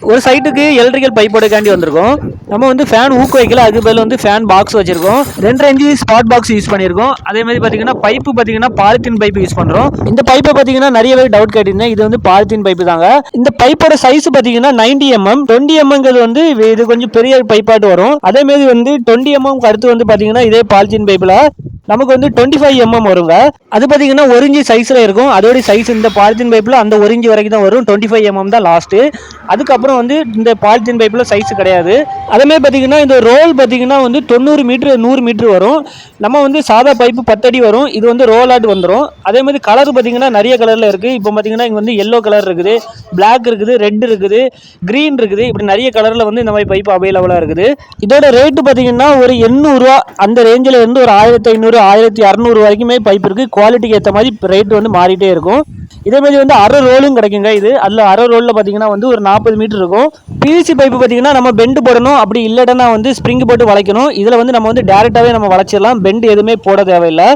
ஒரு சைட்டுக்கு electrical pipe போடக்காண்டி வந்திருக்கோம். நம்ம வந்து ஃபேன் ஊக்கு வைக்கல, அதுக்கு பதில் வந்து ஃபேன் பாக்ஸ் வச்சிருக்கோம். 2 இன்ச்சு ஸ்பாட் பாக்ஸ் யூஸ் பண்ணியிருக்கோம். அதே மாதிரி பார்த்தீங்கன்னா பைப்பு பார்த்தீங்கன்னா பாலித்தீன் பைப் யூஸ் பண்ணுறோம். இந்த பைப்பை பார்த்தீங்கன்னா நிறையவே டவுட் கேட்டிருந்தேன். இது வந்து பாலித்தீன் பைப்பு தாங்க. இந்த பைப்போட சைஸ் பார்த்தீங்கன்னா 90 mm. 20 mmங்கிறது வந்து இது கொஞ்சம் பெரிய பைப்பாட்டு வரும். அதே மாதிரி வந்து 20 mm அடுத்து வந்து பார்த்தீங்கன்னா இதே பாலித்தீன் பைப்பில் நமக்கு வந்து 25 mm வருங்க. அது பார்த்தீங்கன்னா 1 இன்ச்சு சைஸில் இருக்கும். அதோட சைஸ் இந்த பாலித்தீன் பைப்பில் அந்த 1 இன்ச்சு வரைக்கும் தான் வரும். 25 mm தான் லாஸ்ட்டு. அதுக்கப்புறம் வந்து இந்த பாலித்தீன் பைப்பில் சைஸ் கிடையாது. அதேமாதிரி பார்த்தீங்கன்னா இந்த ரோல் பார்த்தீங்கன்னா வந்து 90 மீட்ரு 100 மீட்ரு வரும். நம்ம வந்து சாதா பைப்பு 10 அடி வரும். இது வந்து ரோல் ஆட் வந்துடும். அதே மாதிரி கலர் பார்த்தீங்கன்னா நிறைய கலரில் இருக்குது. இப்போ பார்த்தீங்கன்னா இங்கே வந்து எல்லோ கலர் இருக்குது, பிளாக் இருக்குது, ரெட் இருக்குது, க்ரீன் இருக்குது. இப்படி நிறைய கலரில் வந்து இந்த மாதிரி பைப்பு அவைலபிளாக இருக்குது. இதோட ரேட்டு பார்த்தீங்கன்னா ஒரு 800 ரூபா அந்த ரேஞ்சில் இருந்து ஒரு 1500 1200 வரைக்குமே பைப் இருக்குது. குவாலிட்டிக்கு ஏற்ற மாதிரி ரேட் வந்து மாறிட்டே இருக்கும். இதே மாதிரி வந்து அரை ரோலும் கிடைக்குங்க. இது அதில் அரை ரோலில் பார்த்தீங்கன்னா வந்து ஒரு 40 மீட்டர் இருக்கும். பிவிசி பைப்பு பார்த்தீங்கன்னா நம்ம பெண்டு போடணும், அப்படி இல்லைன்னா வந்து ஸ்ப்ரிங் போட்டு வளைக்கணும். இதில் வந்து நம்ம வந்து டேரெக்டாகவே நம்ம வளைச்சிடலாம், பெண்டு எதுவுமே போட தேவையில்லை.